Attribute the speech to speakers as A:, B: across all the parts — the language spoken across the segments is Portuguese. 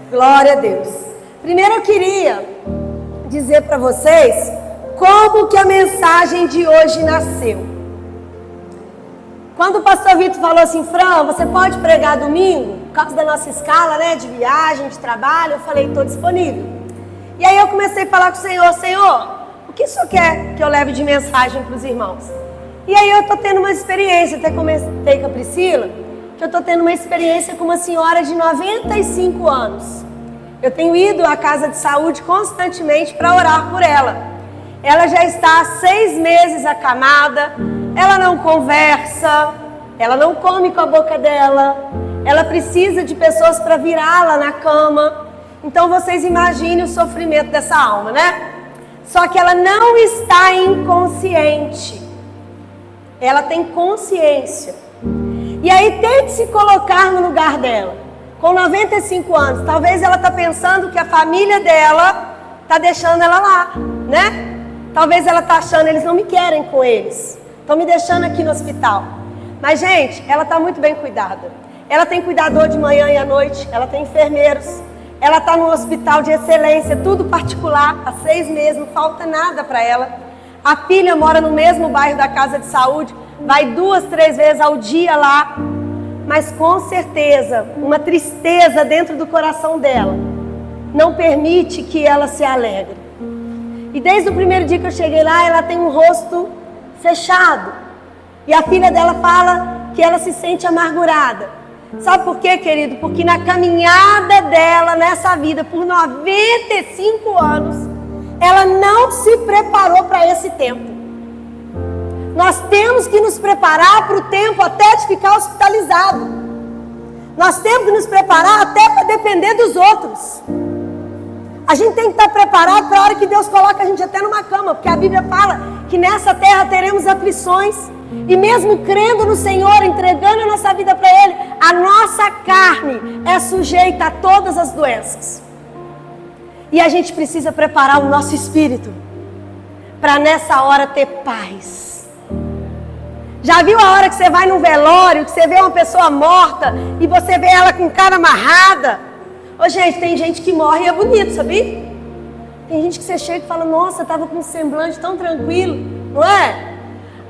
A: Glória a Deus. Primeiro eu queria dizer para vocês como que a mensagem de hoje nasceu. Quando o pastor Vitor falou assim, Fran, você pode pregar domingo? Por causa da nossa escala, né, de viagem, de trabalho, eu falei, estou disponível. E aí eu comecei a falar com o Senhor, Senhor, o que o Senhor quer que eu leve de mensagem para os irmãos? E aí eu estou tendo uma experiência, até comentei com a Priscila, que eu estou tendo uma experiência com uma senhora de 95 anos. Eu tenho ido à casa de saúde constantemente para orar por ela. Ela já está há 6 meses acamada, ela não conversa, ela não come com a boca dela, ela precisa de pessoas para virá-la na cama. Então vocês imaginem o sofrimento dessa alma, né? Só que ela não está inconsciente, ela tem consciência. E aí tente se colocar no lugar dela. Com 95 anos, talvez ela está pensando que a família dela está deixando ela lá, né? Talvez ela está achando, eles não me querem com eles, estão me deixando aqui no hospital. Mas gente, ela está muito bem cuidada. Ela tem cuidador de manhã e à noite, ela tem enfermeiros. Ela está num hospital de excelência, tudo particular, há 6 meses, não falta nada para ela. A filha mora no mesmo bairro da casa de saúde, vai 2, 3 vezes ao dia lá. Mas com certeza, uma tristeza dentro do coração dela não permite que ela se alegre. E desde o primeiro dia que eu cheguei lá, ela tem um rosto fechado. E a filha dela fala que ela se sente amargurada. Sabe por quê, querido? Porque na caminhada dela, nessa vida, por 95 anos, ela não se preparou para esse tempo. Nós temos que nos preparar para o tempo até de ficar hospitalizado. Nós temos que nos preparar até para depender dos outros. A gente tem que estar preparado para a hora que Deus coloca a gente até numa cama, porque a Bíblia fala que nessa terra teremos aflições. E mesmo crendo no Senhor, entregando a nossa vida para Ele, a nossa carne é sujeita a todas as doenças. E a gente precisa preparar o nosso espírito para nessa hora ter paz. Já viu a hora que você vai num velório, que você vê uma pessoa morta e você vê ela com cara amarrada? Ô gente, tem gente que morre e é bonito, sabia? Tem gente que você chega e fala, nossa, estava com um semblante tão tranquilo, não é?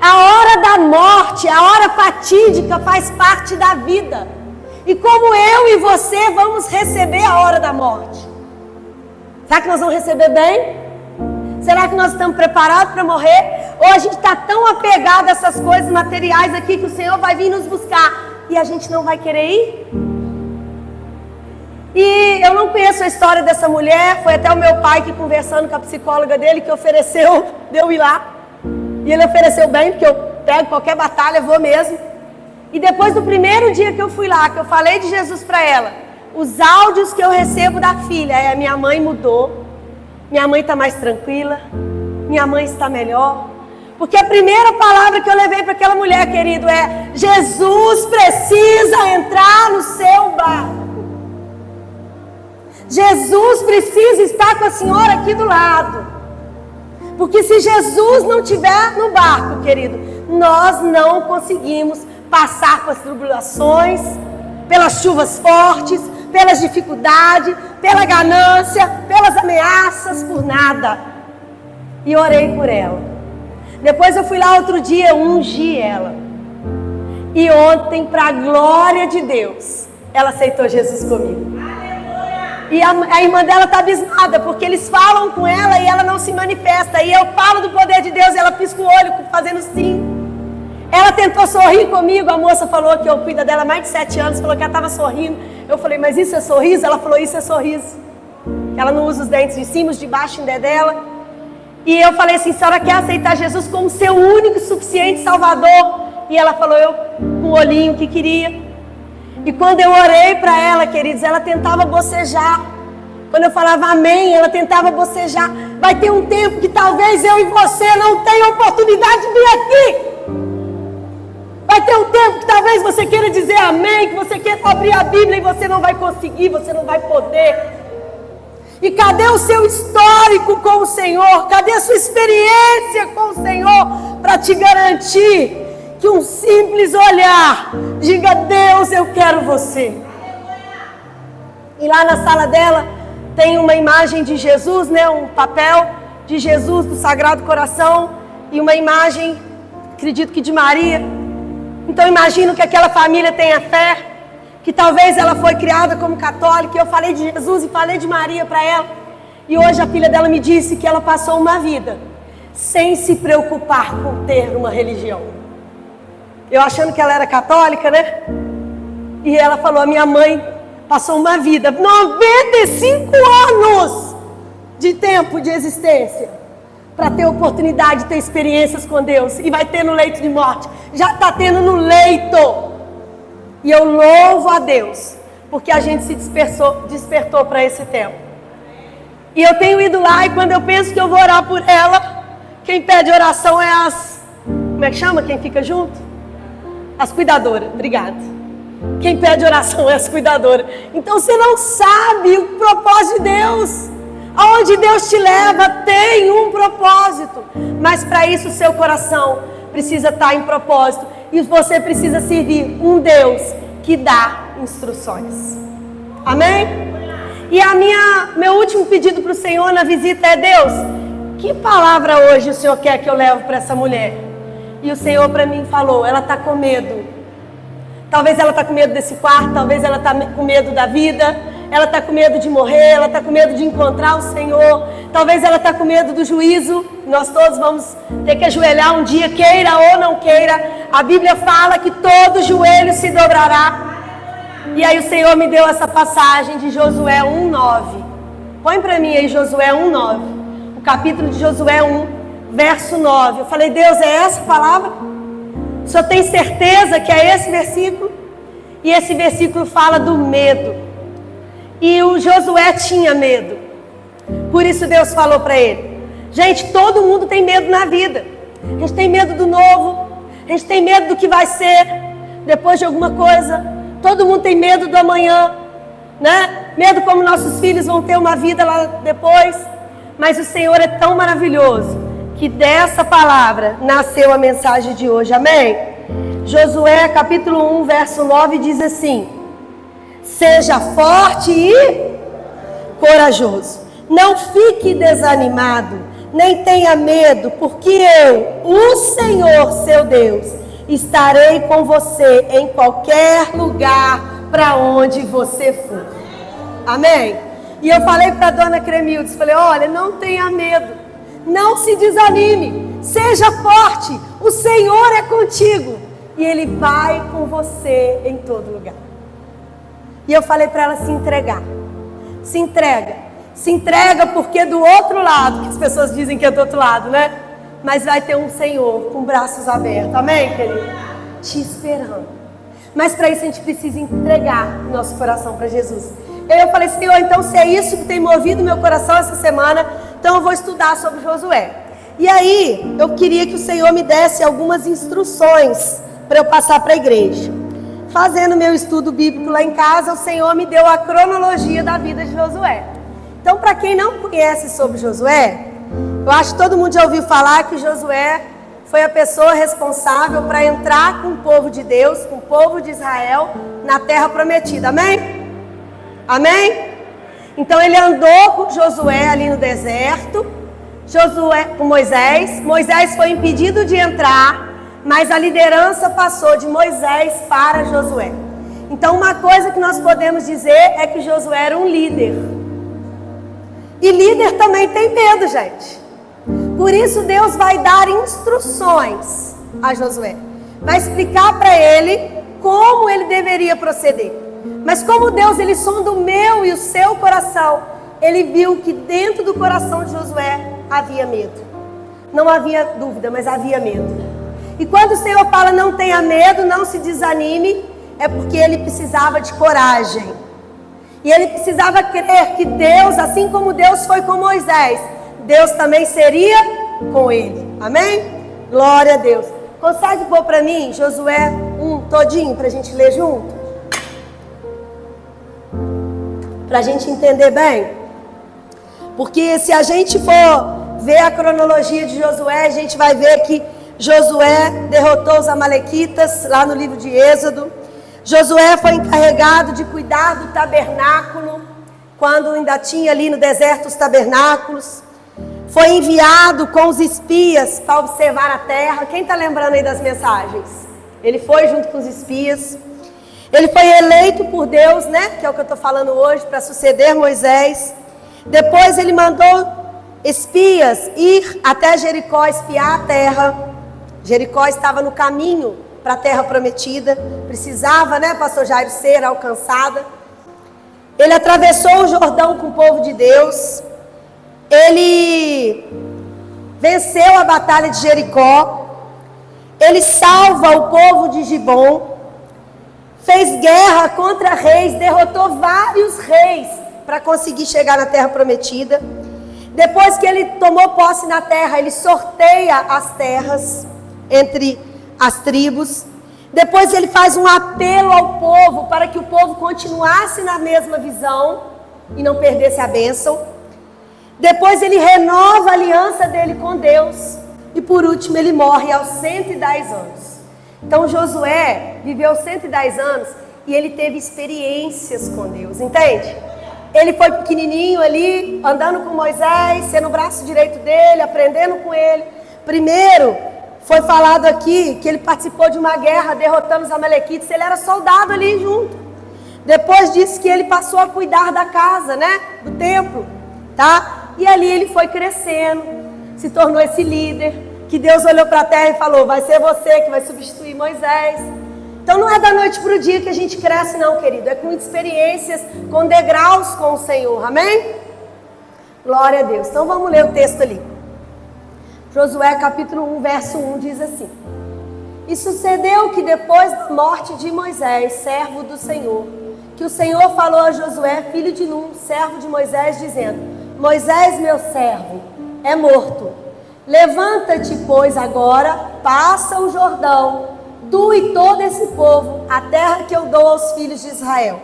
A: A hora da morte, a hora fatídica faz parte da vida. E como eu e você vamos receber a hora da morte? Será que nós vamos receber bem? Será que nós estamos preparados para morrer? Ou a gente está tão apegado a essas coisas materiais aqui que o Senhor vai vir nos buscar e a gente não vai querer ir? E eu não conheço a história dessa mulher, foi até o meu pai que conversando com a psicóloga dele que ofereceu de eu ir lá. E ele ofereceu bem, porque eu pego qualquer batalha, vou mesmo. E depois do primeiro dia que eu fui lá, que eu falei de Jesus para ela, os áudios que eu recebo da filha minha mãe mudou, minha mãe está mais tranquila, minha mãe está melhor. Porque a primeira palavra que eu levei para aquela mulher, querido, é: Jesus precisa entrar no seu barco. Jesus precisa estar com a senhora aqui do lado. Porque se Jesus não estiver no barco, querido, nós não conseguimos passar pelas tribulações, pelas chuvas fortes, pelas dificuldades, pela ganância, pelas ameaças, por nada. E orei por ela. Depois eu fui lá outro dia, ungi ela. E ontem, para a glória de Deus, ela aceitou Jesus comigo. E a irmã dela está abismada, porque eles falam com ela e ela não se manifesta. E eu falo do poder de Deus e ela pisca o olho fazendo sim. Ela tentou sorrir comigo, a moça falou que eu cuido dela há mais de 7 anos, falou que ela estava sorrindo. Eu falei, mas isso é sorriso? Ela falou, isso é sorriso. Ela não usa os dentes de cima, os de baixo ainda é dela. E eu falei assim, a senhora quer aceitar Jesus como seu único e suficiente Salvador? E ela falou, eu com o olhinho que queria. E quando eu orei para ela, queridos, ela tentava bocejar. Quando eu falava amém, ela tentava bocejar. Vai ter um tempo que talvez eu e você não tenham oportunidade de vir aqui. Vai ter um tempo que talvez você queira dizer amém, que você queira abrir a Bíblia e você não vai conseguir, você não vai poder. E cadê o seu histórico com o Senhor? Cadê a sua experiência com o Senhor para te garantir que um simples olhar diga, Deus, eu quero você. E lá na sala dela tem uma imagem de Jesus, né? Um papel de Jesus do Sagrado Coração e uma imagem, acredito que de Maria. Então imagino que aquela família tenha fé, que talvez ela foi criada como católica. Eu falei de Jesus e falei de Maria para ela. E hoje a filha dela me disse que ela passou uma vida sem se preocupar com ter uma religião. Eu achando que ela era católica, né? E ela falou, a minha mãe passou uma vida, 95 anos de tempo de existência, para ter oportunidade de ter experiências com Deus. E vai ter no leito de morte. Já está tendo no leito. E eu louvo a Deus, porque a gente se despertou para esse tempo. E eu tenho ido lá, e quando eu penso que eu vou orar por ela, quem pede oração é as... Como é que chama quem fica junto? As cuidadoras. Obrigada. Quem pede oração é as cuidadoras. Então você não sabe o propósito de Deus. Aonde Deus te leva tem um propósito. Mas para isso o seu coração precisa estar em propósito. E você precisa servir um Deus que dá instruções. Amém? E meu último pedido para o Senhor na visita é: Deus, que palavra hoje o Senhor quer que eu leve para essa mulher? E o Senhor para mim falou, ela está com medo. Talvez ela está com medo desse quarto, talvez ela está com medo da vida, ela está com medo de morrer, ela está com medo de encontrar o Senhor, talvez ela está com medo do juízo. Nós todos vamos ter que ajoelhar um dia, queira ou não queira. A Bíblia fala que todo joelho se dobrará. E aí o Senhor me deu essa passagem de Josué 1:9. Põe para mim aí Josué 1:9. O capítulo de Josué 1, verso 9. Eu falei, Deus, é essa palavra? O Senhor tem certeza que é esse versículo? E esse versículo fala do medo. E o Josué tinha medo. Por isso Deus falou para ele. Gente, todo mundo tem medo na vida. A gente tem medo do novo. A gente tem medo do que vai ser depois de alguma coisa. Todo mundo tem medo do amanhã, né? Medo como nossos filhos vão ter uma vida lá depois. Mas o Senhor é tão maravilhoso que dessa palavra nasceu a mensagem de hoje, amém? Josué capítulo 1, verso 9 diz assim: seja forte e corajoso, não fique desanimado, nem tenha medo, porque eu, o Senhor seu Deus, estarei com você em qualquer lugar para onde você for, amém? E eu falei para a dona Cremildes, falei, olha, não tenha medo, não se desanime, seja forte, o Senhor é contigo e Ele vai com você em todo lugar. E eu falei para ela se entregar, se entrega porque do outro lado, que as pessoas dizem que é do outro lado, né? Mas vai ter um Senhor com braços abertos, amém, querido? Te esperando. Mas para isso a gente precisa entregar nosso coração para Jesus. Eu falei, Senhor, então se é isso que tem movido meu coração essa semana, então eu vou estudar sobre Josué. E aí, eu queria que o Senhor me desse algumas instruções para eu passar para a igreja. Fazendo meu estudo bíblico lá em casa, o Senhor me deu a cronologia da vida de Josué. Então, para quem não conhece sobre Josué, eu acho que todo mundo já ouviu falar que Josué foi a pessoa responsável para entrar com o povo de Deus, com o povo de Israel, na terra prometida, amém? Amém? Então ele andou com Josué ali no deserto, Josué com Moisés. Moisés foi impedido de entrar, mas a liderança passou de Moisés para Josué. Então uma coisa que nós podemos dizer é que Josué era um líder. E líder também tem medo, gente. Por isso Deus vai dar instruções a Josué. Vai explicar para ele como ele deveria proceder. Mas como Deus, Ele sonda o meu e o seu coração, Ele viu que dentro do coração de Josué havia medo. Não havia dúvida, mas havia medo. E quando o Senhor fala não tenha medo, não se desanime, é porque ele precisava de coragem. E ele precisava crer que Deus, assim como Deus foi com Moisés, Deus também seria com ele. Amém? Glória a Deus. Consegue pôr para mim Josué 1 todinho para a gente ler junto? Para a gente entender bem. Porque se a gente for ver a cronologia de Josué, a gente vai ver que Josué derrotou os amalequitas lá no livro de Êxodo. Josué foi encarregado de cuidar do tabernáculo. quando ainda tinha ali no deserto os tabernáculos. Foi enviado com os espias para observar a terra. Quem está lembrando aí das mensagens? Ele foi junto com os espias. Ele foi eleito por Deus, né? Que é o que eu estou falando hoje, para suceder Moisés. Depois ele mandou espias ir até Jericó espiar a terra. Jericó estava no caminho para a terra prometida. Precisava, né, pastor Jairo, ser alcançada. Ele atravessou o Jordão com o povo de Deus. Ele venceu a batalha de Jericó. Ele salva o povo de Gibom. Fez guerra contra reis, derrotou vários reis para conseguir chegar na terra prometida. Depois que ele tomou posse na terra, ele sorteia as terras entre as tribos. Depois ele faz um apelo ao povo para que o povo continuasse na mesma visão e não perdesse a bênção. Depois ele renova a aliança dele com Deus. E por último ele morre aos 110 anos. Então Josué viveu 110 anos e ele teve experiências com Deus, entende? Ele foi pequenininho ali, andando com Moisés, sendo o braço direito dele, aprendendo com ele. Primeiro foi falado aqui que ele participou de uma guerra derrotando os amalequitas. Ele era soldado ali junto. Depois disse que ele passou a cuidar da casa, né? Do templo, tá? E ali ele foi crescendo, se tornou esse líder, que Deus olhou para a terra e falou, vai ser você que vai substituir Moisés. Então não é da noite para o dia que a gente cresce não, querido. É com experiências, com degraus com o Senhor, amém? Glória a Deus. Então vamos ler o texto ali. Josué capítulo 1, verso 1 diz assim. E sucedeu que depois da morte de Moisés, servo do Senhor, que o Senhor falou a Josué, filho de Nun, servo de Moisés, dizendo, Moisés, meu servo, é morto. Levanta-te, pois, agora, passa o Jordão, tu e todo esse povo, a terra que eu dou aos filhos de Israel.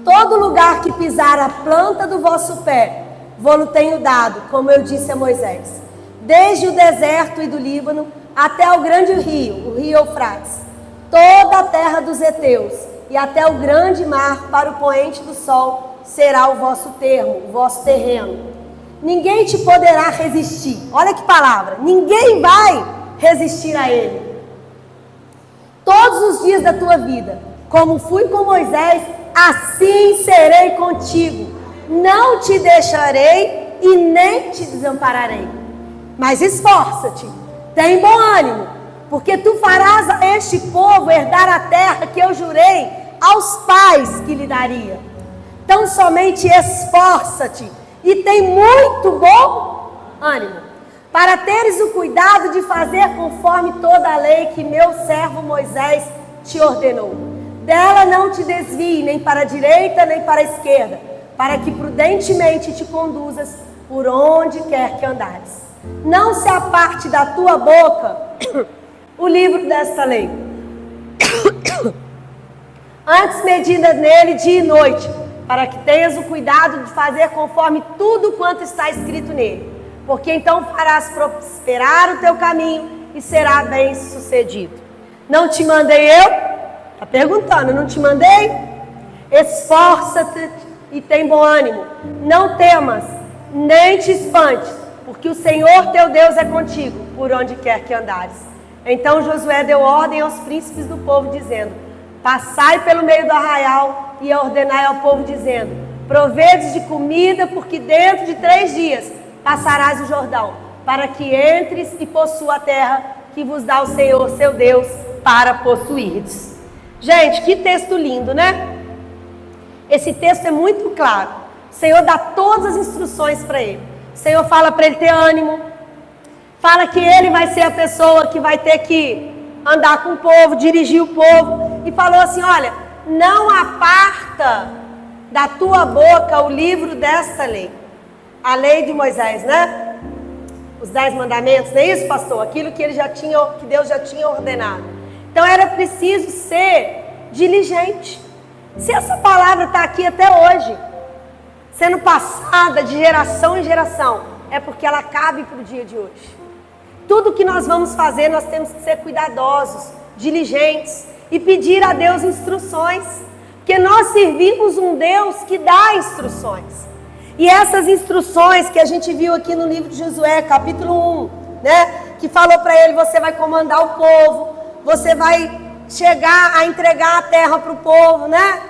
A: Todo lugar que pisar a planta do vosso pé, vou-lo tenho dado, como eu disse a Moisés. Desde o deserto e do Líbano, até o grande rio, o rio Eufrates, toda a terra dos heteus, e até o grande mar, para o poente do sol, será o vosso termo, o vosso terreno. Ninguém te poderá resistir. Olha que palavra. Ninguém vai resistir a ele. Todos os dias da tua vida, como fui com Moisés, assim serei contigo. Não te deixarei e nem te desampararei. Mas esforça-te, tem bom ânimo, porque tu farás a este povo herdar a terra que eu jurei aos pais que lhe daria. Então somente esforça-te e tem muito bom ânimo, para teres o cuidado de fazer conforme toda a lei que meu servo Moisés te ordenou. Dela não te desvie nem para a direita nem para a esquerda, para que prudentemente te conduzas por onde quer que andares. Não se aparte da tua boca o livro desta lei. Antes medita nele dia e noite, para que tenhas o cuidado de fazer conforme tudo quanto está escrito nele. Porque então farás prosperar o teu caminho e será bem sucedido. Não te mandei eu? Está perguntando, não te mandei? Esforça-te e tem bom ânimo. Não temas, nem te espantes, porque o Senhor teu Deus é contigo, por onde quer que andares. Então Josué deu ordem aos príncipes do povo, dizendo, passai pelo meio do arraial e ordenai ao povo, dizendo, provedes de comida, porque dentro de 3 dias passarás o Jordão, para que entres e possua a terra que vos dá o Senhor, seu Deus, para possuirdes. Gente, que texto lindo, né? Esse texto é muito claro. O Senhor dá todas as instruções para ele. O Senhor fala para ele ter ânimo. Fala que ele vai ser a pessoa que vai ter que andar com o povo, dirigir o povo. E falou assim, olha, não aparta da tua boca o livro desta lei. A lei de Moisés, né? Os 10 mandamentos, não é isso, pastor? Aquilo que que Deus já tinha ordenado. Então era preciso ser diligente. Se essa palavra está aqui até hoje, sendo passada de geração em geração, é porque ela cabe para o dia de hoje. Tudo que nós vamos fazer, nós temos que ser cuidadosos, diligentes e pedir a Deus instruções. Porque nós servimos um Deus que dá instruções. E essas instruções que a gente viu aqui no livro de Josué, capítulo 1, né? Que falou para ele, você vai comandar o povo, você vai chegar a entregar a terra para o povo, né?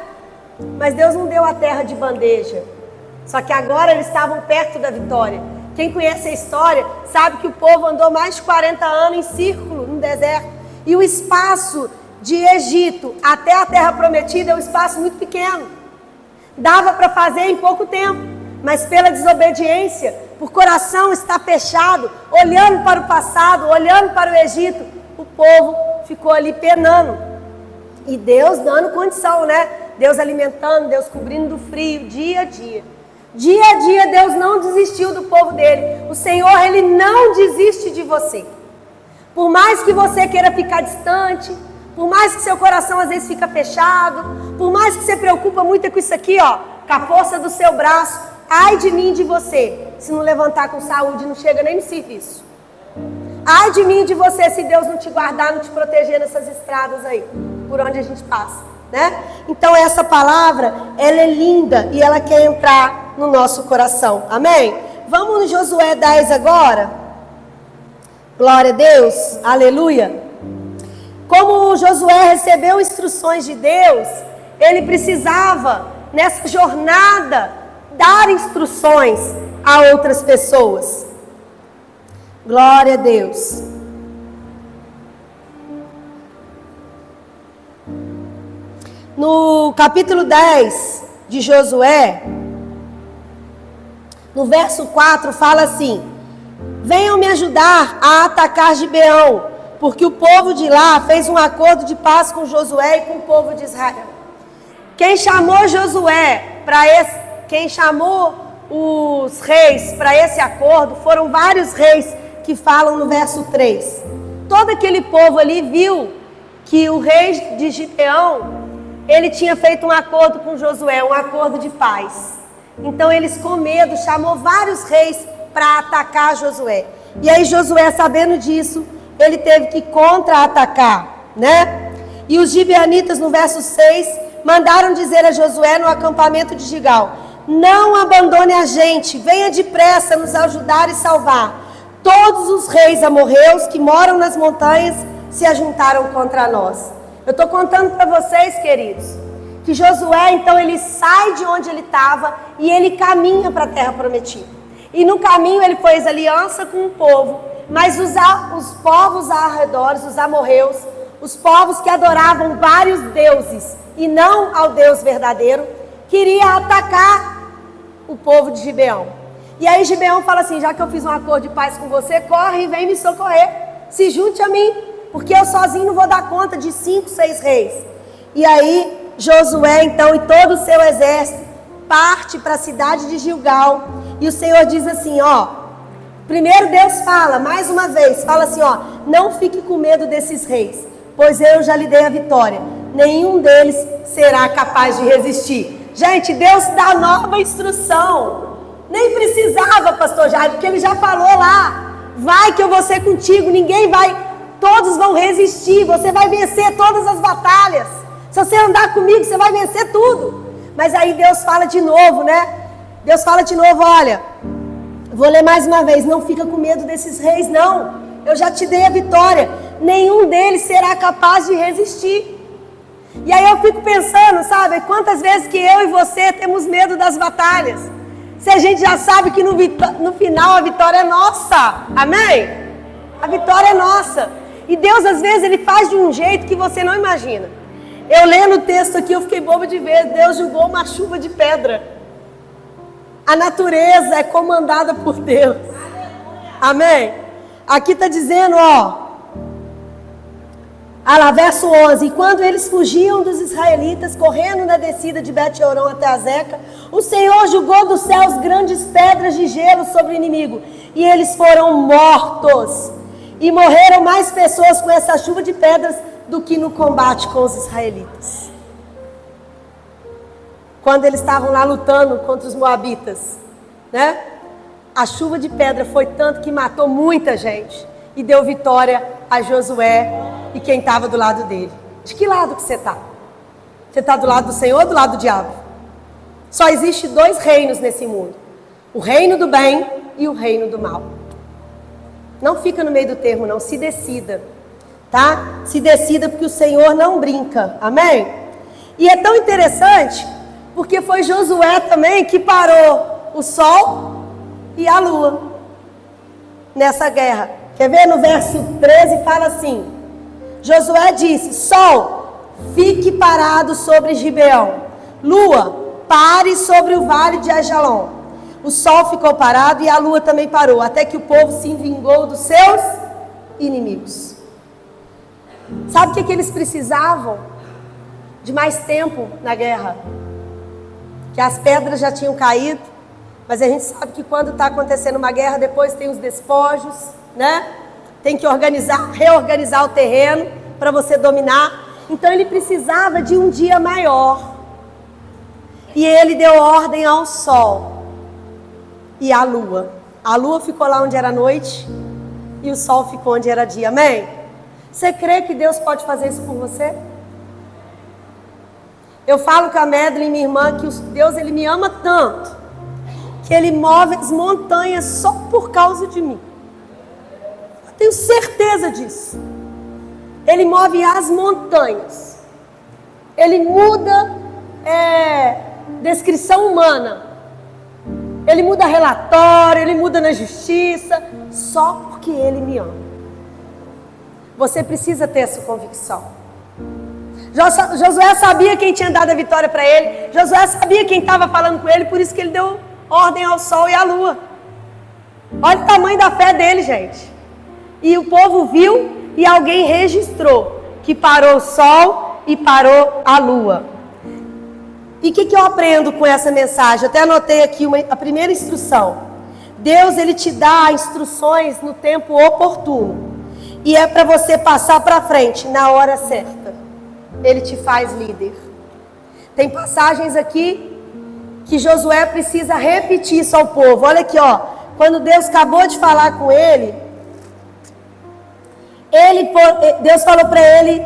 A: Mas Deus não deu a terra de bandeja. Só que agora eles estavam perto da vitória. Quem conhece a história sabe que o povo andou mais de 40 anos em círculo no deserto. E o espaço de Egito até a terra prometida é um espaço muito pequeno. Dava para fazer em pouco tempo. Mas pela desobediência, por coração estar fechado, olhando para o passado, olhando para o Egito, o povo ficou ali penando. E Deus dando condição, né? Deus alimentando, Deus cobrindo do frio, dia a dia. Dia a dia Deus não desistiu do povo dele. O Senhor, Ele não desiste de você. Por mais que você queira ficar distante, por mais que seu coração às vezes fica fechado, por mais que você preocupa muito com isso aqui, ó, com a força do seu braço, ai de mim e de você, se não levantar com saúde, não chega nem no serviço. Ai de mim e de você, se Deus não te guardar, não te proteger nessas estradas aí, por onde a gente passa, né? Então essa palavra, ela é linda e ela quer entrar no nosso coração, amém? Vamos no Josué 10 agora? Glória a Deus, aleluia. Como Josué recebeu instruções de Deus, ele precisava, nessa jornada, dar instruções a outras pessoas. Glória a Deus. No capítulo 10 de Josué, no verso 4, fala assim: venham me ajudar a atacar Gibeão, porque o povo de lá fez um acordo de paz com Josué e com o povo de Israel. Quem chamou Josué para esse... Quem chamou os reis para esse acordo foram vários reis que falam no verso 3. Todo aquele povo ali viu que o rei de Gibeão, ele tinha feito um acordo com Josué, um acordo de paz. Então eles, com medo, chamou vários reis para atacar Josué. E aí Josué, sabendo disso, ele teve que contra-atacar, né? E os gibeonitas, no verso 6, mandaram dizer a Josué no acampamento de Gigal: não abandone a gente, venha depressa nos ajudar e salvar. Todos os reis amorreus que moram nas montanhas se ajuntaram contra nós. Eu estou contando para vocês, queridos, que Josué, então, ele sai de onde ele estava e ele caminha para a terra prometida. E no caminho ele fez aliança com o povo, mas os povos ao redor, os amorreus, os povos que adoravam vários deuses e não ao Deus verdadeiro, queria atacar o povo de Gibeão. E aí Gibeão fala assim: já que eu fiz um acordo de paz com você, corre e vem me socorrer, se junte a mim, porque eu sozinho não vou dar conta de 5, 6 reis. E aí Josué, então, e todo o seu exército parte para a cidade de Gilgal, e o Senhor diz assim, ó, primeiro Deus fala, mais uma vez, fala assim, ó, não fique com medo desses reis, pois eu já lhe dei a vitória, nenhum deles será capaz de resistir. Gente, Deus dá nova instrução. Nem precisava, pastor Jair, porque ele já falou lá. Vai que eu vou ser contigo, ninguém vai, todos vão resistir, você vai vencer todas as batalhas. Se você andar comigo, você vai vencer tudo. Mas aí Deus fala de novo, né? Deus fala de novo, olha, vou ler mais uma vez, não fica com medo desses reis, não. Eu já te dei a vitória, nenhum deles será capaz de resistir. E aí eu fico pensando, sabe, quantas vezes que eu e você temos medo das batalhas, se a gente já sabe que no final a vitória é nossa, amém? A vitória é nossa. E Deus às vezes Ele faz de um jeito que você não imagina. Eu lendo o texto aqui, eu fiquei boba de ver, Deus jogou uma chuva de pedra. A natureza é comandada por Deus, amém? Aqui está dizendo, ó, lá, verso 11, e quando eles fugiam dos israelitas, correndo na descida de Bet-Orão até Azeca, o Senhor jogou dos céus grandes pedras de gelo sobre o inimigo, e eles foram mortos, e morreram mais pessoas com essa chuva de pedras do que no combate com os israelitas. Quando eles estavam lá lutando contra os moabitas, né? A chuva de pedra foi tanto que matou muita gente, e deu vitória a Josué e quem estava do lado dele. De que lado que você está? Você está do lado do Senhor ou do lado do diabo? Só existe 2 reinos nesse mundo. O reino do bem e o reino do mal. Não fica no meio do termo, não. Se decida. Tá? Se decida, porque o Senhor não brinca. Amém? E é tão interessante, porque foi Josué também que parou o sol e a lua nessa guerra. Quer ver? No verso 13 fala assim: Josué disse: Sol, fique parado sobre Gibeão. Lua, pare sobre o vale de Ajalon. O sol ficou parado e a lua também parou, até que o povo se vingou dos seus inimigos. Sabe o que eles precisavam? De mais tempo na guerra. Que as pedras já tinham caído. Mas a gente sabe que quando está acontecendo uma guerra, depois tem os despojos, né? Tem que reorganizar o terreno para você dominar. Então ele precisava de um dia maior. E ele deu ordem ao sol e à lua. A lua ficou lá onde era noite e o sol ficou onde era dia. Amém? Você crê que Deus pode fazer isso por você? Eu falo com a Madeline, minha irmã, que Deus, Ele me ama tanto, que Ele move as montanhas só por causa de mim. Eu tenho certeza disso. Ele move as montanhas. Ele muda descrição humana. Ele muda relatório, Ele muda na justiça, só porque Ele me ama. Você precisa ter essa convicção. Josué sabia quem tinha dado a vitória para ele. Josué sabia quem estava falando com ele, por isso que ele deu ordem ao sol e à lua. Olha o tamanho da fé dele, gente. E o povo viu e alguém registrou que parou o sol e parou a lua. E o que eu aprendo com essa mensagem? Eu até anotei aqui a primeira instrução. Deus, Ele te dá instruções no tempo oportuno. E é para você passar para frente na hora certa. Ele te faz líder. Tem passagens aqui que Josué precisa repetir isso ao povo. Olha aqui, ó. Quando Deus acabou de falar com ele, Deus falou para ele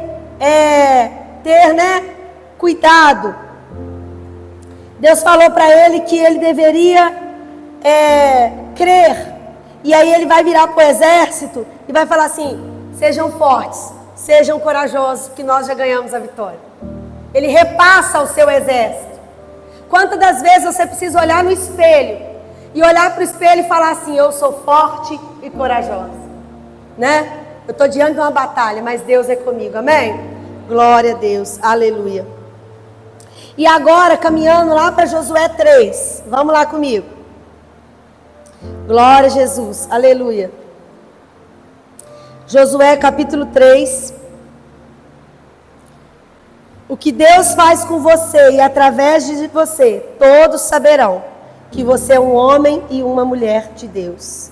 A: ter, cuidado. Deus falou para ele que ele deveria crer. E aí ele vai virar para o exército e vai falar assim: sejam fortes, sejam corajosos, porque nós já ganhamos a vitória. Ele repassa ao seu exército. Quantas das vezes você precisa olhar no espelho e olhar para o espelho e falar assim: eu sou forte e corajosa, né? Eu estou diante de uma batalha, mas Deus é comigo, amém? Glória a Deus, aleluia. E agora, caminhando lá para Josué 3, vamos lá comigo. Glória a Jesus, aleluia. Josué capítulo 3. O que Deus faz com você e através de você, todos saberão que você é um homem e uma mulher de Deus.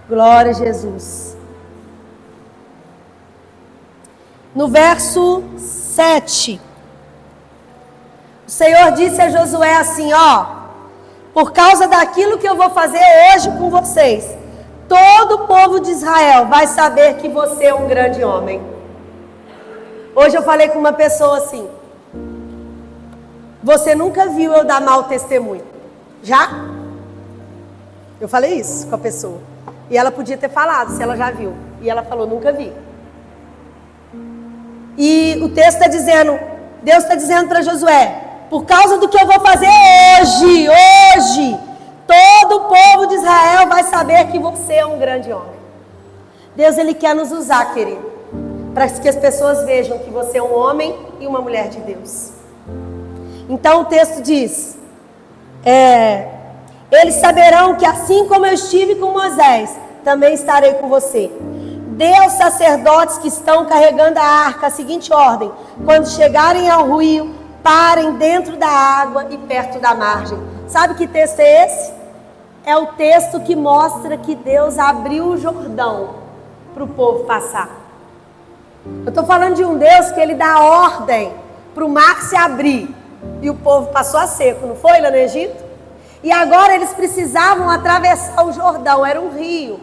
A: Glória a Jesus. No verso 7, o Senhor disse a Josué assim, ó: por causa daquilo que eu vou fazer hoje com vocês, todo o povo de Israel vai saber que você é um grande homem. Hoje eu falei com uma pessoa assim: você nunca viu eu dar mau testemunho? Já? Eu falei isso com a pessoa. E ela podia ter falado se ela já viu. E ela falou: nunca vi. E o texto está dizendo, Deus está dizendo para Josué: por causa do que eu vou fazer hoje, todo o povo de Israel vai saber que você é um grande homem. Deus, Ele quer nos usar, querido, para que as pessoas vejam que você é um homem e uma mulher de Deus. Então o texto diz, eles saberão que assim como eu estive com Moisés, também estarei com você. Dê aos sacerdotes que estão carregando a arca a seguinte ordem: quando chegarem ao rio, parem dentro da água e perto da margem. Sabe que texto é esse? É o texto que mostra que Deus abriu o Jordão para o povo passar. Eu estou falando de um Deus que Ele dá ordem para o mar se abrir. E o povo passou a seco, não foi lá no Egito? E agora eles precisavam atravessar o Jordão, era um rio.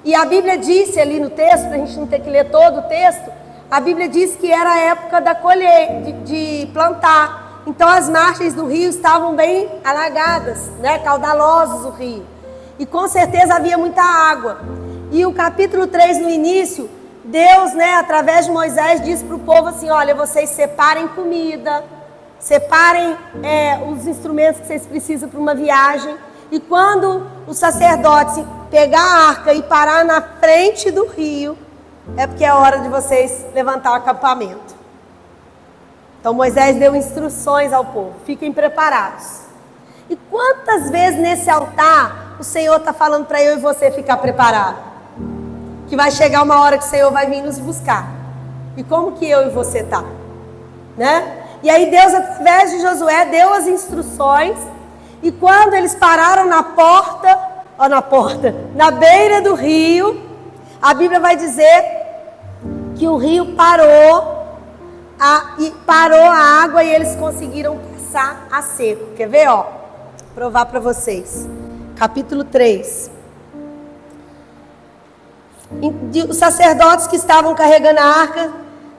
A: E a Bíblia disse ali no texto, para a gente não ter que ler todo o texto, a Bíblia diz que era a época da colheita, de plantar. Então as margens do rio estavam bem alagadas, né? Caudalosos o rio. E com certeza havia muita água. E o capítulo 3 no início, Deus, né, através de Moisés, diz para o povo assim: olha, vocês separem comida, separem os instrumentos que vocês precisam para uma viagem. E quando o sacerdote pegar a arca e parar na frente do rio, é porque é hora de vocês levantar o acampamento. Então Moisés deu instruções ao povo: fiquem preparados. E quantas vezes nesse altar o Senhor está falando para eu e você ficar preparado? Que vai chegar uma hora que o Senhor vai vir nos buscar. E como que eu e você está? Né? E aí Deus, através de Josué, deu as instruções. E quando eles pararam na beira do rio, a Bíblia vai dizer que o rio parou a água e eles conseguiram passar a seco. Quer ver, ó? Provar para vocês. Capítulo 3. Os sacerdotes que estavam carregando a arca,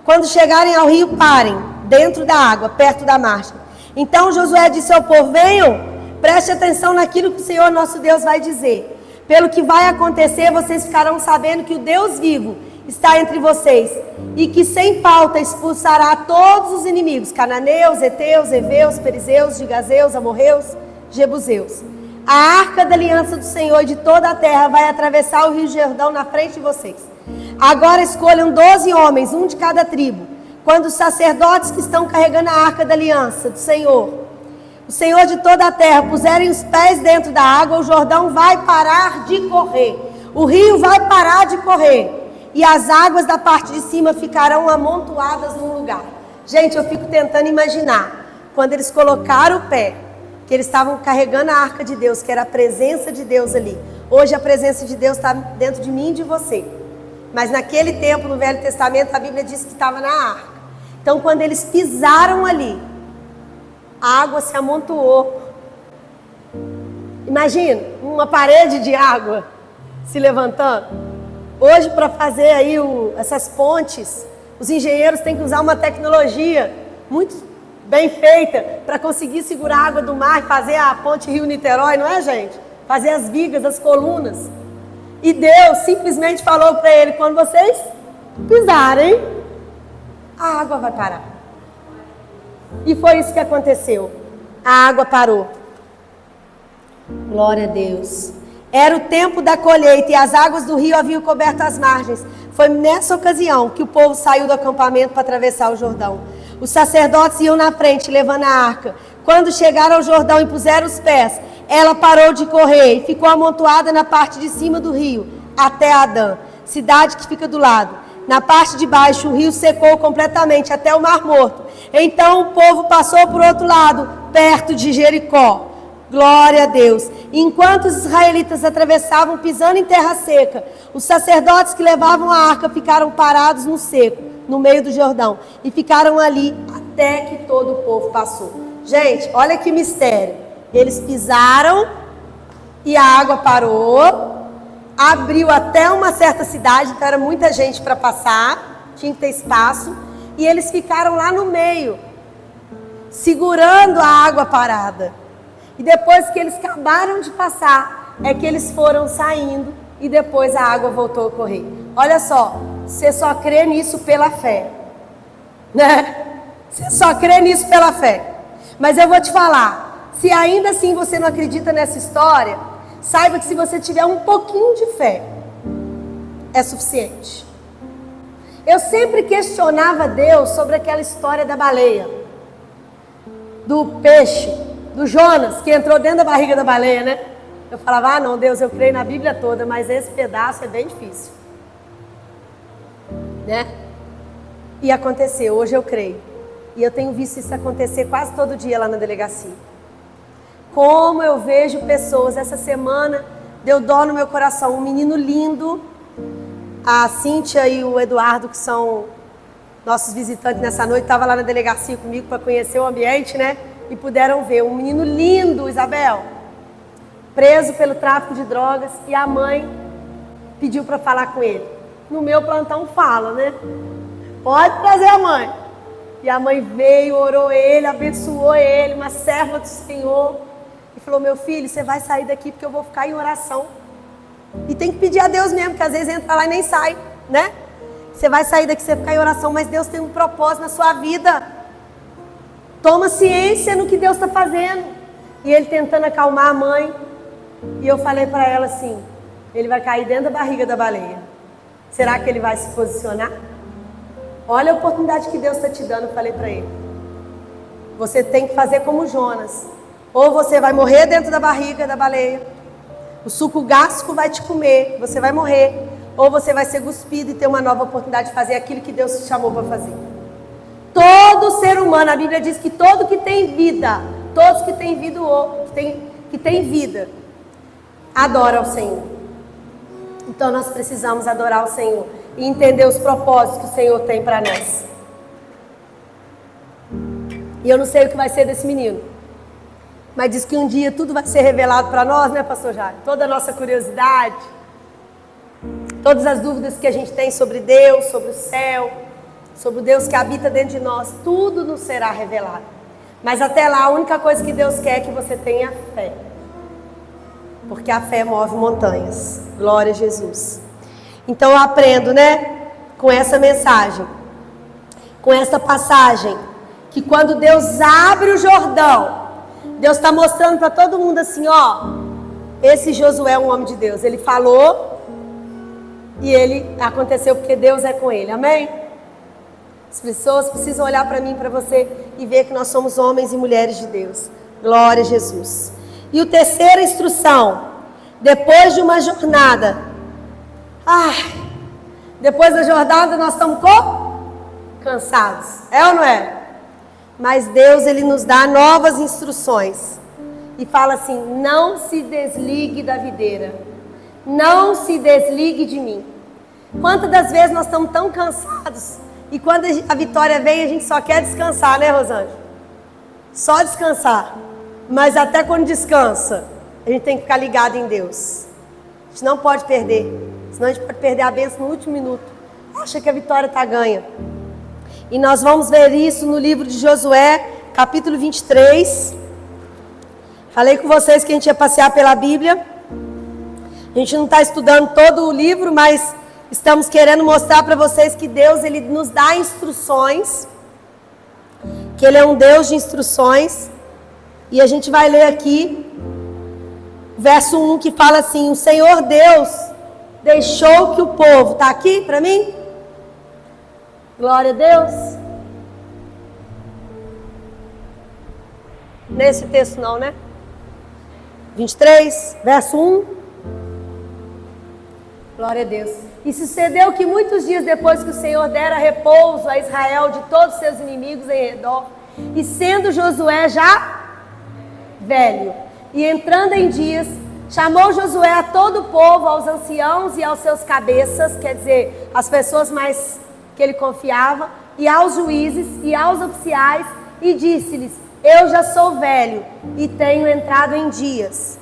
A: quando chegarem ao rio, parem dentro da água, perto da margem. Então Josué disse ao povo: venham, preste atenção naquilo que o Senhor nosso Deus vai dizer. Pelo que vai acontecer, vocês ficarão sabendo que o Deus vivo está entre vocês, e que sem falta expulsará todos os inimigos, cananeus, heteus, heveus, perizeus, gigazeus, amorreus, jebuseus. A arca da aliança do Senhor e de toda a terra vai atravessar o rio Jordão na frente de vocês. Agora escolham 12 homens, um de cada tribo. Quando os sacerdotes que estão carregando a arca da aliança do Senhor, o Senhor de toda a terra, puserem os pés dentro da água, o Jordão vai parar de correr. O rio vai parar de correr. E as águas da parte de cima ficarão amontoadas num lugar. Gente, eu fico tentando imaginar, quando eles colocaram o pé, que eles estavam carregando a arca de Deus, que era a presença de Deus ali. Hoje a presença de Deus está dentro de mim e de você. Mas naquele tempo, no Velho Testamento, a Bíblia diz que estava na arca. Então, quando eles pisaram ali, a água se amontoou. Imagina, uma parede de água se levantando. Hoje, para fazer aí essas pontes, os engenheiros têm que usar uma tecnologia muito bem feita para conseguir segurar a água do mar e fazer a ponte Rio-Niterói, não é, gente? Fazer as vigas, as colunas. E Deus simplesmente falou para ele: quando vocês pisarem, a água vai parar. E foi isso que aconteceu. A água parou. Glória a Deus. Era o tempo da colheita e as águas do rio haviam coberto as margens. Foi nessa ocasião que o povo saiu do acampamento para atravessar o Jordão. Os sacerdotes iam na frente, levando a arca. Quando chegaram ao Jordão e puseram os pés, ela parou de correr e ficou amontoada na parte de cima do rio, até Adã, cidade que fica do lado. Na parte de baixo, o rio secou completamente até o Mar Morto. Então o povo passou por outro lado, perto de Jericó. Glória a Deus. Enquanto os israelitas atravessavam pisando em terra seca, os sacerdotes que levavam a arca ficaram parados no seco, no meio do Jordão, e ficaram ali até que todo o povo passou. Gente, olha que mistério. Eles pisaram e a água parou, abriu até uma certa cidade, então era muita gente para passar, tinha que ter espaço, e eles ficaram lá no meio, segurando a água parada. E depois que eles acabaram de passar, é que eles foram saindo e depois a água voltou a correr. Olha só, você só crê nisso pela fé, né? Você só crê nisso pela fé. Mas eu vou te falar, se ainda assim você não acredita nessa história, saiba que se você tiver um pouquinho de fé, é suficiente. Eu sempre questionava Deus sobre aquela história da baleia, do peixe, do Jonas, que entrou dentro da barriga da baleia, né? Eu falava: não, Deus, eu creio na Bíblia toda, mas esse pedaço é bem difícil, né? E aconteceu, hoje eu creio. E eu tenho visto isso acontecer quase todo dia lá na delegacia. Como eu vejo pessoas, essa semana deu dó no meu coração, um menino lindo, a Cíntia e o Eduardo, que são nossos visitantes nessa noite, estavam lá na delegacia comigo para conhecer o ambiente, né? E puderam ver um menino lindo, Isabel, preso pelo tráfico de drogas, e a mãe pediu para falar com ele. No meu plantão fala, né? Pode trazer a mãe. E a mãe veio, orou ele, abençoou ele, uma serva do Senhor. E falou, meu filho, você vai sair daqui porque eu vou ficar em oração. E tem que pedir a Deus mesmo, porque às vezes entra lá e nem sai, né? Você vai sair daqui, você vai ficar em oração, mas Deus tem um propósito na sua vida. Toma ciência no que Deus está fazendo. E ele tentando acalmar a mãe. E eu falei para ela assim, ele vai cair dentro da barriga da baleia. Será que ele vai se posicionar? Olha a oportunidade que Deus está te dando, eu falei para ele. Você tem que fazer como Jonas. Ou você vai morrer dentro da barriga da baleia. O suco gástrico vai te comer, você vai morrer. Ou você vai ser cuspido e ter uma nova oportunidade de fazer aquilo que Deus te chamou para fazer. Todo ser humano, a Bíblia diz que todo que tem vida, todos que têm vida, que tem vida, adora ao Senhor. Então nós precisamos adorar o Senhor e entender os propósitos que o Senhor tem para nós. E eu não sei o que vai ser desse menino, mas diz que um dia tudo vai ser revelado para nós, né, pastor Jair? Toda a nossa curiosidade, todas as dúvidas que a gente tem sobre Deus, sobre o céu, sobre o Deus que habita dentro de nós, tudo nos será revelado. Mas até lá, a única coisa que Deus quer é que você tenha fé. Porque a fé move montanhas. Glória a Jesus. Então eu aprendo, né, com essa mensagem, com essa passagem, que quando Deus abre o Jordão, Deus está mostrando para todo mundo assim, ó, esse Josué é um homem de Deus. Ele falou e ele aconteceu porque Deus é com ele. Amém? As pessoas precisam olhar para mim e para você e ver que nós somos homens e mulheres de Deus. Glória a Jesus. E a terceira instrução, depois de uma jornada. Depois da jornada nós estamos cansados. É ou não é? Mas Deus, Ele nos dá novas instruções. E fala assim, não se desligue da videira. Não se desligue de mim. Quantas das vezes nós estamos tão cansados e quando a vitória vem a gente só quer descansar, né, Rosângela? Só descansar. Mas até quando descansa, a gente tem que ficar ligado em Deus. A gente não pode perder. Senão a gente pode perder a bênção no último minuto. Acha que a vitória está ganha. E nós vamos ver isso no livro de Josué, capítulo 23. Falei com vocês que a gente ia passear pela Bíblia. A gente não está estudando todo o livro, mas estamos querendo mostrar para vocês que Deus, Ele nos dá instruções. Que Ele é um Deus de instruções. E a gente vai ler aqui, verso 1, que fala assim, o Senhor Deus deixou que o povo, está aqui para mim? Glória a Deus. Nesse texto não, né? 23, verso 1. Glória a Deus. E sucedeu que muitos dias depois que o Senhor dera repouso a Israel de todos os seus inimigos em redor, e sendo Josué já velho, e entrando em dias, chamou Josué a todo o povo, aos anciãos e aos seus cabeças, quer dizer, as pessoas mais que ele confiava, e aos juízes e aos oficiais, e disse-lhes, eu já sou velho e tenho entrado em dias.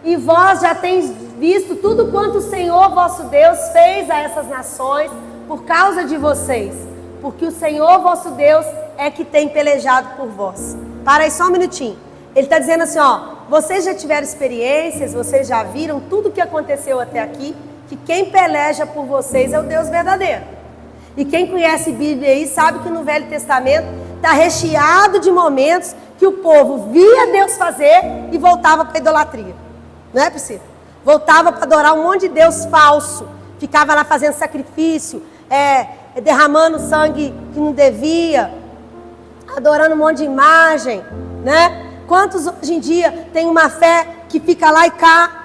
A: E vós já tendes visto tudo quanto o Senhor vosso Deus fez a essas nações por causa de vocês, porque o Senhor vosso Deus é que tem pelejado por vós. Para aí só um minutinho. Ele está dizendo assim, ó, vocês já tiveram experiências, vocês já viram tudo o que aconteceu até aqui, que quem peleja por vocês é o Deus verdadeiro. E quem conhece a Bíblia aí sabe que no Velho Testamento está recheado de momentos que o povo via Deus fazer e voltava para a idolatria. Não é possível? Voltava para adorar um monte de Deus falso, ficava lá fazendo sacrifício, derramando sangue que não devia, adorando um monte de imagem, né? Quantos hoje em dia tem uma fé que fica lá e cá,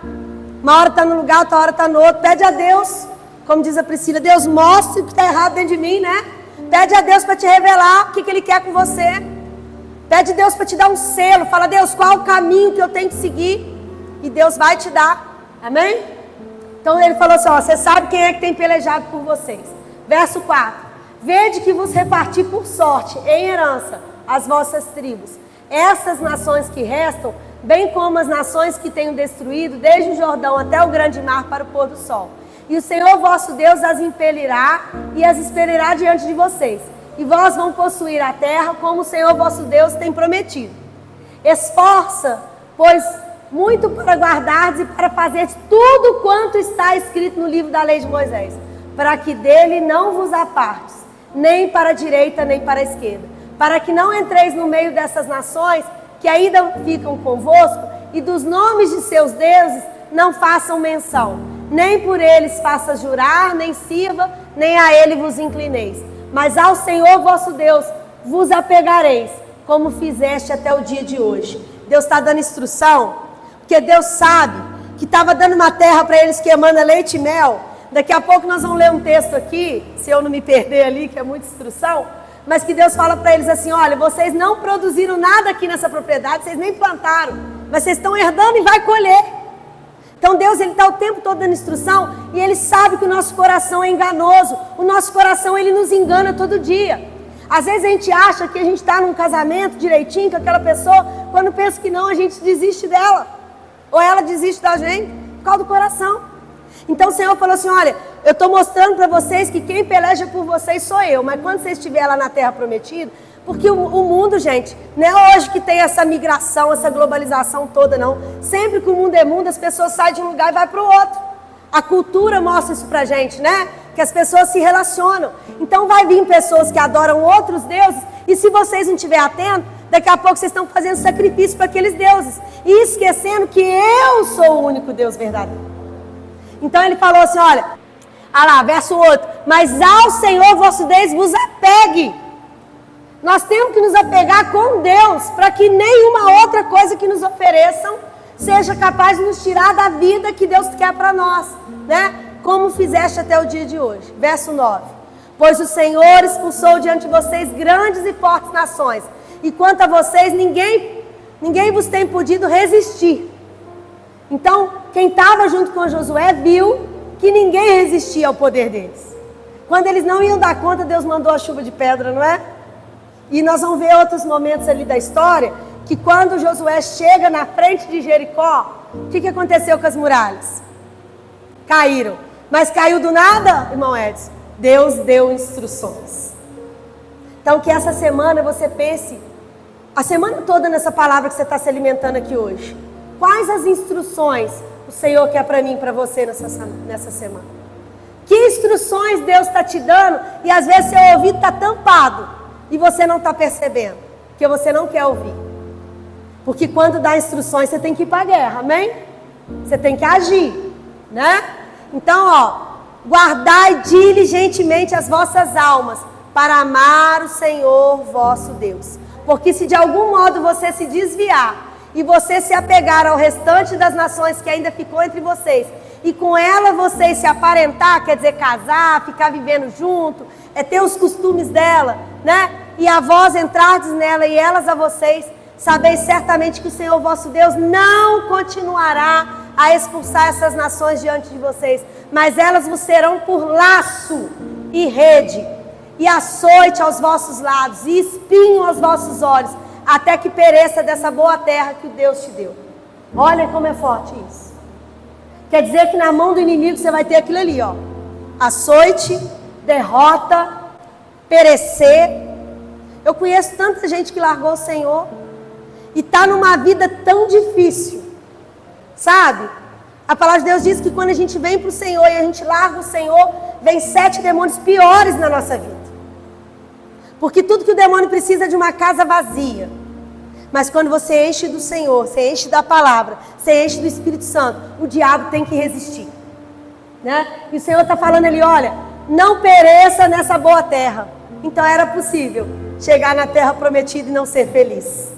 A: uma hora está num lugar, outra hora está no outro, pede a Deus, como diz a Priscila, Deus mostre o que está errado dentro de mim, né? Pede a Deus para te revelar o que Ele quer com você, pede a Deus para te dar um selo, fala, Deus, qual o caminho que eu tenho que seguir, e Deus vai te dar, amém? Então ele falou assim, ó, você sabe quem é que tem pelejado por vocês. Verso 4, vede que vos reparti por sorte, em herança, as vossas tribos. Essas nações que restam, bem como as nações que tenho destruído, desde o Jordão até o grande mar para o pôr do sol. E o Senhor vosso Deus as impelirá e as expelirá diante de vocês. E vós vão possuir a terra como o Senhor vosso Deus tem prometido. Esforça, pois, muito para guardares e para fazer tudo quanto está escrito no livro da lei de Moisés, para que dele não vos apartes, nem para a direita, nem para a esquerda, para que não entreis no meio dessas nações que ainda ficam convosco, e dos nomes de seus deuses não façam menção, nem por eles faça jurar, nem sirva, nem a ele vos inclineis, mas ao Senhor vosso Deus vos apegareis, como fizeste até o dia de hoje. Deus está dando instrução, porque Deus sabe que estava dando uma terra para eles que emana leite e mel. Daqui a pouco nós vamos ler um texto aqui, se eu não me perder ali, que é muita instrução, mas que Deus fala para eles assim, olha, vocês não produziram nada aqui nessa propriedade, vocês nem plantaram, mas vocês estão herdando e vai colher. Então Deus, Ele está o tempo todo dando instrução, e Ele sabe que o nosso coração é enganoso, o nosso coração, Ele nos engana todo dia. Às vezes a gente acha que a gente está num casamento direitinho com aquela pessoa, quando pensa que não, a gente desiste dela, ou ela desiste da gente, por causa do coração. Então o Senhor falou assim, olha, eu estou mostrando para vocês que quem peleja por vocês sou eu, mas quando você estiver lá na terra prometida, porque o mundo, gente, não é hoje que tem essa migração, essa globalização toda, não. Sempre que o mundo é mundo, as pessoas saem de um lugar e vão para o outro. A cultura mostra isso pra gente, né? Que as pessoas se relacionam. Então vai vir pessoas que adoram outros deuses, e se vocês não estiverem atentos, daqui a pouco vocês estão fazendo sacrifício para aqueles deuses, e esquecendo que eu sou o único Deus verdadeiro. Então ele falou assim, olha lá, verso 8, mas ao Senhor vosso Deus vos apegue. Nós temos que nos apegar com Deus, para que nenhuma outra coisa que nos ofereçam seja capaz de nos tirar da vida que Deus quer para nós, né? Como fizeste até o dia de hoje. Verso 9. Pois o Senhor expulsou diante de vocês grandes e fortes nações, e quanto a vocês, ninguém vos tem podido resistir. Então, quem estava junto com Josué viu que ninguém resistia ao poder deles. Quando eles não iam dar conta, Deus mandou a chuva de pedra, não é? E nós vamos ver outros momentos ali da história, que quando Josué chega na frente de Jericó, o que aconteceu com as muralhas? Caíram. Mas caiu do nada, irmão Edson? Deus deu instruções. Então que essa semana você pense, a semana toda nessa palavra que você está se alimentando aqui hoje, quais as instruções o Senhor quer para mim e para você nessa semana? Que instruções Deus está te dando, e às vezes seu ouvido está tampado, e você não está percebendo, porque você não quer ouvir. Porque quando dá instruções, você tem que ir para a guerra, amém? Você tem que agir, né? Então, guardai diligentemente as vossas almas, para amar o Senhor vosso Deus. Porque se de algum modo você se desviar, e você se apegar ao restante das nações que ainda ficou entre vocês, e com ela vocês se aparentar, quer dizer, casar, ficar vivendo junto, ter os costumes dela, né? E a vós entrardes nela e elas a vocês, sabeis certamente que o Senhor vosso Deus não continuará a expulsar essas nações diante de vocês, mas elas vos serão por laço e rede, e açoite aos vossos lados, e espinho aos vossos olhos, até que pereça dessa boa terra que o Deus te deu. Olha como é forte isso. Quer dizer que na mão do inimigo você vai ter aquilo ali, ó. Açoite, derrota, perecer. Eu conheço tanta gente que largou o Senhor e está numa vida tão difícil, sabe? A palavra de Deus diz que quando a gente vem para o Senhor e a gente larga o Senhor, vem 7 demônios piores na nossa vida. Porque tudo que o demônio precisa é de uma casa vazia. Mas quando você enche do Senhor, você enche da palavra, você enche do Espírito Santo, o diabo tem que resistir, né? E o Senhor está falando ali, olha, não pereça nessa boa terra. Então era possível chegar na terra prometida e não ser feliz.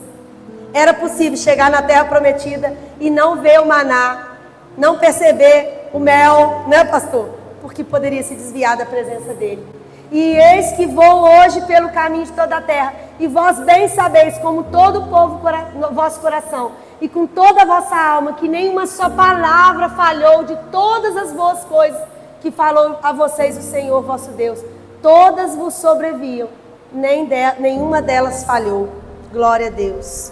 A: Era possível chegar na terra prometida e não ver o maná, não perceber o mel, né, pastor? Porque poderia se desviar da presença dele. E eis que vou hoje pelo caminho de toda a terra, e vós bem sabeis, como todo o povo no vosso coração, e com toda a vossa alma, que nenhuma só palavra falhou de todas as boas coisas que falou a vocês o Senhor vosso Deus. Todas vos sobreviam, nenhuma delas falhou. Glória a Deus.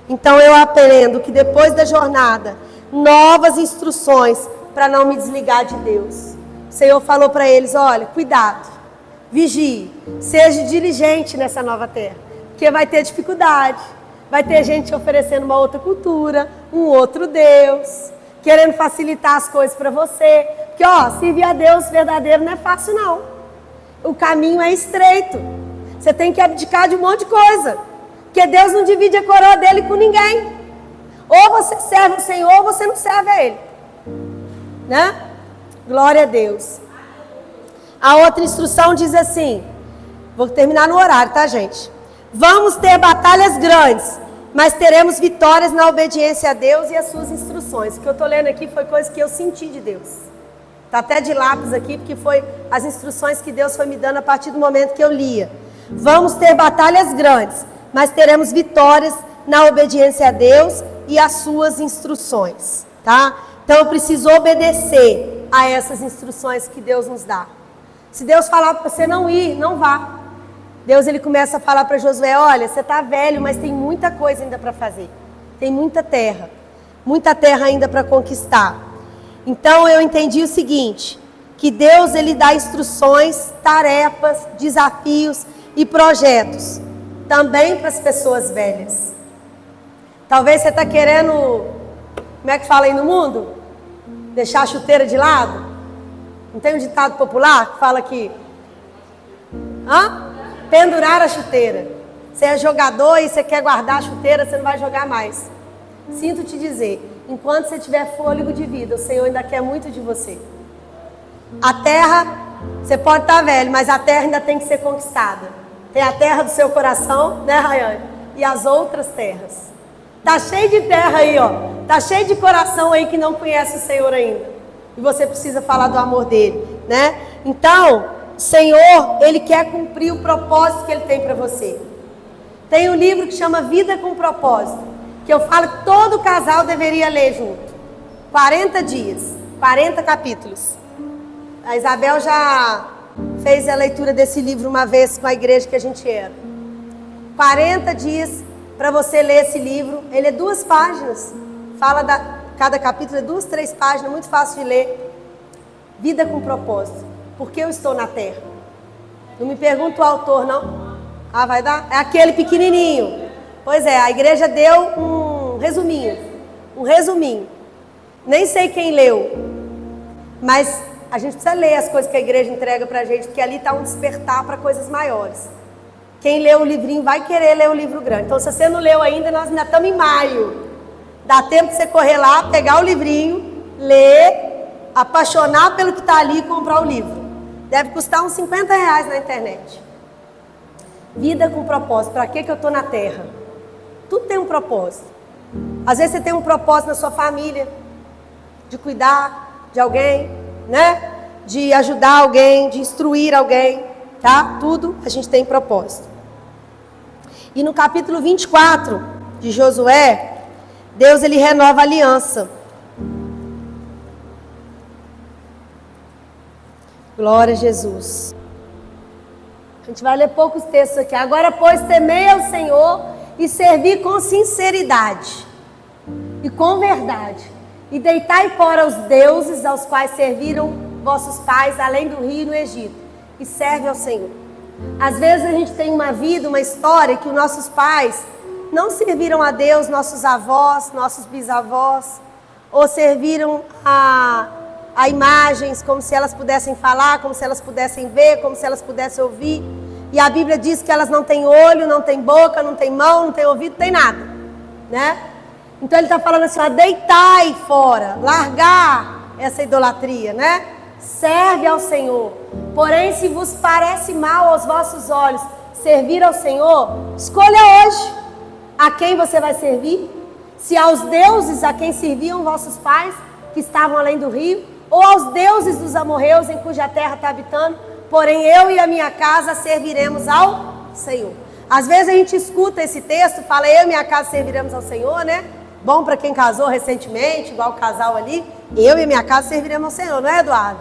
A: Então eu aprendo que depois da jornada, novas instruções para não me desligar de Deus. o Senhor falou para eles, olha, cuidado, vigie, seja diligente nessa nova terra, porque vai ter dificuldade, vai ter gente oferecendo uma outra cultura, um outro Deus, querendo facilitar as coisas para você, porque servir a Deus verdadeiro não é fácil não, o caminho é estreito, você tem que abdicar de um monte de coisa, porque Deus não divide a coroa dele com ninguém, ou você serve o Senhor ou você não serve a Ele, né? Glória a Deus. A outra instrução diz assim, vou terminar no horário, tá, gente? Vamos ter batalhas grandes, mas teremos vitórias na obediência a Deus e às suas instruções. O que eu estou lendo aqui foi coisa que eu senti de Deus. Está até de lápis aqui, porque foi as instruções que Deus foi me dando a partir do momento que eu lia. Vamos ter batalhas grandes, mas teremos vitórias na obediência a Deus e às suas instruções, tá? Então eu preciso obedecer a essas instruções que Deus nos dá. Se Deus falar para você não ir, não vá. Deus ele começa a falar para Josué, olha, você está velho, mas tem muita coisa ainda para fazer. Tem muita terra ainda para conquistar. Então eu entendi o seguinte, que Deus ele dá instruções, tarefas, desafios e projetos, também para as pessoas velhas. Talvez você está querendo, como é que fala aí no mundo? Deixar a chuteira de lado? Não tem um ditado popular que fala que... pendurar a chuteira. Você é jogador e você quer guardar a chuteira, você não vai jogar mais. Sinto te dizer, enquanto você tiver fôlego de vida, o Senhor ainda quer muito de você. A terra, você pode estar velho, mas a terra ainda tem que ser conquistada. Tem a terra do seu coração, né, Rayane? E as outras terras. Tá cheio de terra aí, Tá cheio de coração aí que não conhece o Senhor ainda. E você precisa falar do amor dele, né? Então, o Senhor, ele quer cumprir o propósito que ele tem para você. Tem um livro que chama Vida com Propósito, que eu falo que todo casal deveria ler junto. 40 dias, 40 capítulos. A Isabel já fez a leitura desse livro uma vez com a igreja que a gente era. 40 dias para você ler esse livro. Ele é 2 páginas. Cada capítulo é 2, 3 páginas, muito fácil de ler. Vida com propósito. Por que eu estou na terra? Não me pergunta o autor, não. Vai dar? É aquele pequenininho. Pois é, a igreja deu um resuminho. Nem sei quem leu. Mas a gente precisa ler as coisas que a igreja entrega pra gente, porque ali está um despertar para coisas maiores. Quem lê o livrinho vai querer ler o livro grande. Então, se você não leu ainda, nós ainda estamos em maio. Dá tempo de você correr lá, pegar o livrinho, ler, apaixonar pelo que está ali e comprar o livro. Deve custar uns R$50 na internet. Vida com propósito. Para que eu estou na terra? Tudo tem um propósito. Às vezes você tem um propósito na sua família, de cuidar de alguém, né? De ajudar alguém, de instruir alguém, tá? Tudo a gente tem propósito. E no capítulo 24 de Josué, Deus ele renova a aliança. Glória a Jesus. A gente vai ler poucos textos aqui. Agora, pois, temei ao Senhor e servi com sinceridade e com verdade. E deitai fora os deuses aos quais serviram vossos pais, além do rio e no Egito. E serve ao Senhor. Às vezes a gente tem uma vida, uma história que os nossos pais não serviram a Deus, nossos avós, nossos bisavós, ou serviram a imagens, como se elas pudessem falar, como se elas pudessem ver, como se elas pudessem ouvir. E a Bíblia diz que elas não têm olho, não têm boca, não têm mão, não têm ouvido, não têm nada, né? Então ele está falando assim, deitai fora, largar essa idolatria, né? Serve ao Senhor. Porém, se vos parece mal aos vossos olhos servir ao Senhor, escolha hoje a quem você vai servir. Se aos deuses a quem serviam vossos pais, que estavam além do rio, ou aos deuses dos amorreus em cuja terra está habitando, porém eu e a minha casa serviremos ao Senhor. Às vezes a gente escuta esse texto, fala eu e minha casa serviremos ao Senhor, né? Bom para quem casou recentemente, igual o casal ali, eu e minha casa serviremos ao Senhor, não é, Eduardo?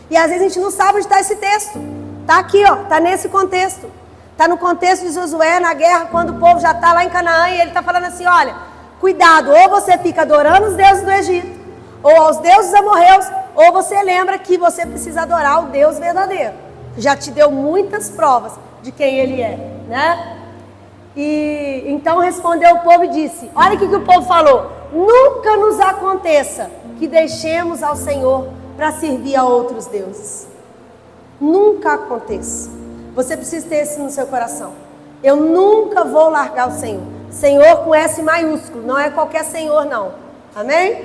A: E às vezes a gente não sabe onde está esse texto. Está aqui, está nesse contexto. Está no contexto de Josué na guerra, quando o povo já está lá em Canaã, e ele está falando assim, olha, cuidado, ou você fica adorando os deuses do Egito, ou aos deuses amorreus, ou você lembra que você precisa adorar o Deus verdadeiro. Já te deu muitas provas de quem Ele é, né? E então respondeu o povo e disse, olha o que o povo falou: nunca nos aconteça que deixemos ao Senhor para servir a outros deuses. Nunca aconteça. Você precisa ter isso no seu coração. Eu nunca vou largar o Senhor. Senhor com S maiúsculo, não é qualquer Senhor não. Amém?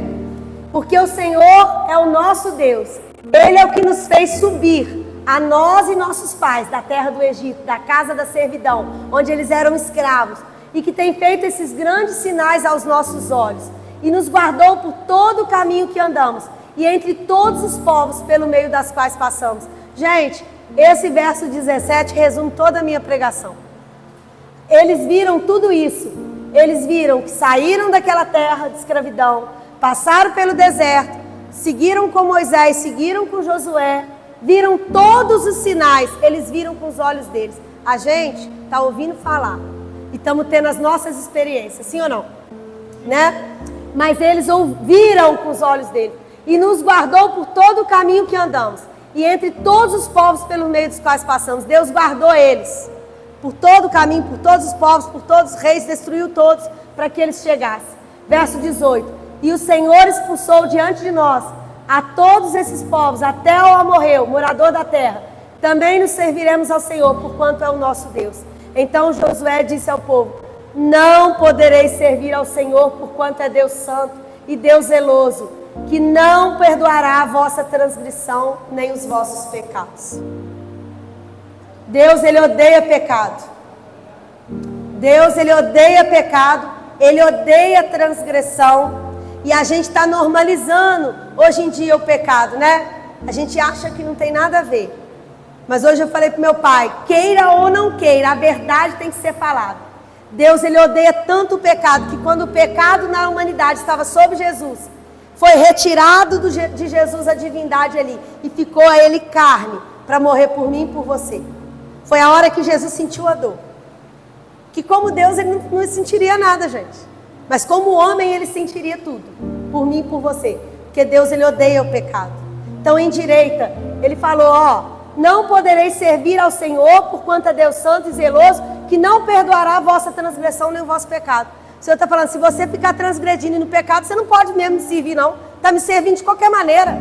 A: Porque o Senhor é o nosso Deus. Ele é o que nos fez subir, a nós e nossos pais, da terra do Egito, da casa da servidão, onde eles eram escravos, e que tem feito esses grandes sinais aos nossos olhos, e nos guardou por todo o caminho que andamos, e entre todos os povos pelo meio das quais passamos. Gente, esse verso 17 resume toda a minha pregação. Eles viram tudo isso. Eles viram que saíram daquela terra de escravidão, passaram pelo deserto, seguiram com Moisés, seguiram com Josué, viram todos os sinais, eles viram com os olhos deles. A gente está ouvindo falar e estamos tendo as nossas experiências, sim ou não? Né? Mas eles ouviram com os olhos deles e nos guardou por todo o caminho que andamos. E entre todos os povos pelo meio dos quais passamos, Deus guardou eles. Por todo o caminho, por todos os povos, por todos os reis, destruiu todos para que eles chegassem. Verso 18. E o Senhor expulsou diante de nós a todos esses povos, até o amorreu, morador da terra. Também nos serviremos ao Senhor, porquanto é o nosso Deus. Então Josué disse ao povo: não podereis servir ao Senhor, porquanto é Deus santo e Deus zeloso, que não perdoará a vossa transgressão, nem os vossos pecados. Deus, Ele odeia pecado. Deus, Ele odeia pecado. Ele odeia transgressão. E a gente está normalizando hoje em dia o pecado, né? A gente acha que não tem nada a ver. Mas hoje eu falei para meu pai, queira ou não queira, a verdade tem que ser falada. Deus, Ele odeia tanto o pecado, que quando o pecado na humanidade estava sobre Jesus, foi retirado de Jesus a divindade ali, e ficou a Ele carne, para morrer por mim e por você. Foi a hora que Jesus sentiu a dor. Que como Deus, Ele não sentiria nada, gente. Mas como homem, Ele sentiria tudo. Por mim e por você. Porque Deus, Ele odeia o pecado. Então, em direita, Ele falou, ó, não podereis servir ao Senhor, porquanto é Deus santo e zeloso, que não perdoará a vossa transgressão nem o vosso pecado. O Senhor está falando, se você ficar transgredindo no pecado, você não pode mesmo me servir, não. Está me servindo de qualquer maneira.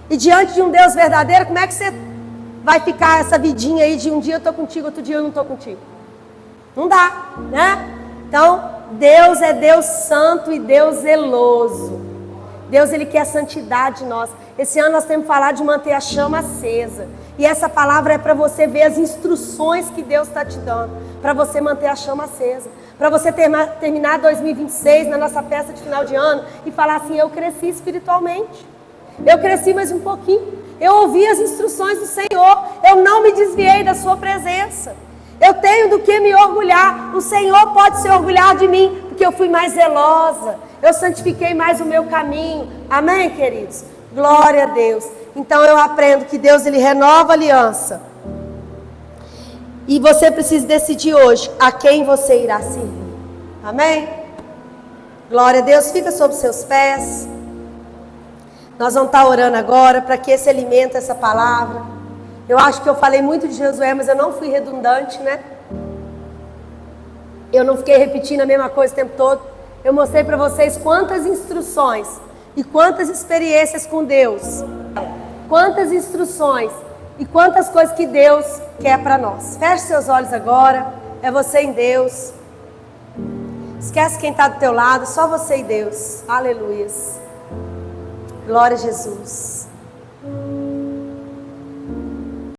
A: E diante de um Deus verdadeiro, como é que você vai ficar essa vidinha aí de um dia eu estou contigo, outro dia eu não estou contigo? Não dá, né? Então, Deus é Deus santo e Deus zeloso. Deus, Ele quer santidade em nós. Esse ano nós temos que falar de manter a chama acesa. E essa palavra é para você ver as instruções que Deus está te dando. Para você manter a chama acesa. Para você terminar 2026 na nossa festa de final de ano e falar assim, eu cresci espiritualmente. Eu cresci mais um pouquinho. Eu ouvi as instruções do Senhor. Eu não me desviei da sua presença. Eu tenho do que me orgulhar. O Senhor pode se orgulhar de mim, porque eu fui mais zelosa. Eu santifiquei mais o meu caminho. Amém, queridos? Glória a Deus. Então eu aprendo que Deus, Ele renova a aliança. E você precisa decidir hoje a quem você irá servir. Amém? Glória a Deus. Fica sobre seus pés. Nós vamos estar orando agora para que esse alimento, essa palavra. Eu acho que eu falei muito de Josué, mas eu não fui redundante, né? Eu não fiquei repetindo a mesma coisa o tempo todo. Eu mostrei para vocês quantas instruções e quantas experiências com Deus. Quantas instruções e quantas coisas que Deus quer para nós. Feche seus olhos agora. É você em Deus. Esquece quem está do teu lado. Só você e Deus. Aleluia. Glória a Jesus.